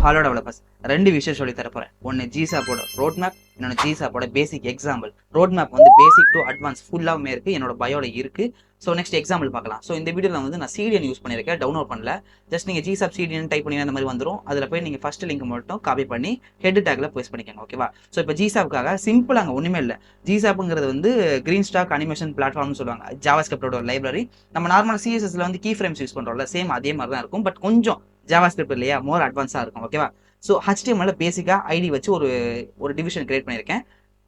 Hello developers, 2 விஷயம் சொல்லி தர போறேன். ஒன்னு ஜிசாப்போட ரோட் மேப், இன்னொன்னு ஜிசாப்போட பேசிக் எக்ஸாம்பிள். ரோட் மேப் வந்து பேசிக் டு அட்வான்ஸ் ஃபுல்லாவுமே இருக்கு, என்னோட பயோல இருக்கு. ஸோ நெக்ஸ்ட் எக்ஸாம்பிள் பார்க்கலாம். ஸோ இந்த வீடியோல வந்து நான் சிடிஎன் யூஸ் பண்ணியிருக்கேன், டவுன்லோட் பண்ணல. ஜஸ்ட் நீங்க ஜிசாப் சிடிஎன் டைப் பண்ணி அந்த மாதிரி வந்துடும். அதில் போய் நீங்க ஃபர்ஸ்ட் லிங்க் மட்டும் காப்பி பண்ணி ஹெட் டேக்ல பேஸ்ட் பண்ணிக்கோங்க. ஓகேவா? ஸோ இப்போ ஜிசாப்காக சிம்பிள் அங்கே ஒன்றுமே இல்லை. ஜிசாப்ங்கிறது வந்து கிரீன் ஸ்டாக் அனிமேஷன் பிளாட்ஃபார்ம்னு சொல்லுவாங்க. ஜாவாஸ்கிரிப்டோட ஒரு லைப்ரரி. நம்ம நார்மல் சிஎஸ்எஸ்ல வந்து கீ ஃப்ரேம்ஸ் யூஸ் பண்றோம்ல, சேம் அதே மாதிரி தான் இருக்கும். பட் கொஞ்சம் ஜாவாஸ்கிரிப்ட் இல்லையா, மோர் அட்வான்ஸாக இருக்கும். ஓகேவா? ஸோ ஹெச்டிஎம்எல்ல பேசிக்கா ஐடி வச்சு ஒரு டிவிஷன் கிரியேட் பண்ணியிருக்கேன்.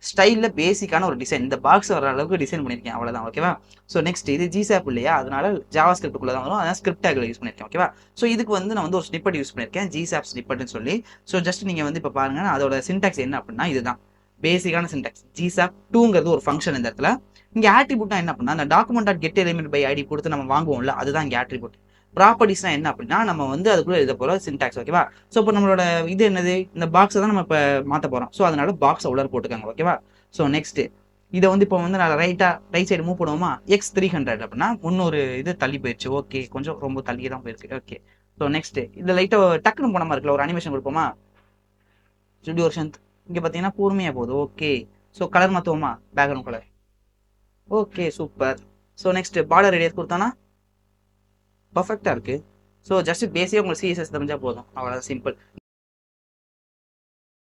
ஸ்டைலில் பேசிக்கான ஒரு டிசைன், இந்த பாக்ஸ் வர அளவுக்கு டிசைன் பண்ணியிருக்கேன், அவ்வளோதான். ஓகேவா? ஸோ நெக்ஸ்ட் இது ஜிசாப் இல்லையா, அதனால ஜாவா ஸ்கிரிப்டுக்குள்ள தான் வரும், அதான் ஸ்கிரிப்ட் டேக்ல யூஸ் பண்ணியிருக்கேன். ஓகேவா? ஸோ இதுக்கு வந்து நான் வந்து ஒரு ஸ்னிப்பட் யூஸ் பண்ணியிருக்கேன், ஜிசாப் ஸ்னிப்பட்னு சொல்லி. ஸோ ஜஸ்ட் நீங்கள் வந்து இப்போ பாருங்க, அதோட சின்டாக்ஸ் என்ன அப்படின்னா இதுதான் பேசிக்கான சின்டாக்ஸ். ஜிசாப் 2ங்கிறது ஒரு ஃபங்க்ஷன். இந்த இடத்துல இங்கே ஆட்ரிபியூட்னா என்ன அப்படின்னா, அந்த document dot get element by ID கொடுத்து நம்ம வாங்குவோம்ல, அதுதான் இங்கே ஆட்ரிபியூட். ப்ராப்பர்ட்டிஸ்னா என்ன அப்படின்னா, நம்ம வந்து அதுக்குள்ள எழுத போகிற சின்டாக்ஸ். ஓகேவா? ஸோ இப்போ நம்மளோட இது என்னது, இந்த பாக்ஸை தான் நம்ம இப்போ மாற்ற போகிறோம். ஸோ அதனால பாக்ஸை உள்ள போட்டுக்காங்க. ஓகேவா? ஸோ நெக்ஸ்ட் இதை வந்து இப்போ வந்து நான் ரைட் சைடு மூவ் பண்ணுவோமா, X300 அப்படின்னா முன்னொரு இது தள்ளி போயிடுச்சு. ஓகே, கொஞ்சம் ரொம்ப தள்ளி தான் போயிருக்கு. ஓகே. ஸோ நெக்ஸ்ட் இந்த லைட்டாக டக்குன்னு போன மாதிரி இருக்குல்ல, ஒரு அனிமேஷன் கொடுப்போமா, ஸ்டுடியோ வருஷன் இங்கே பார்த்தீங்கன்னா கூர்மையாக போகுது. ஓகே. ஸோ கலர் மாற்றுவோமா, background colour. Okay, super. So next border radius கொடுத்தானா பர்ஃபெக்டாக இருக்குது. ஸோ ஜஸ்ட் பேசிக்காக உங்களுக்கு சிஎஸ்எஸ் தெரிஞ்சால் போதும், அவ்வளோதான், சிம்பிள்.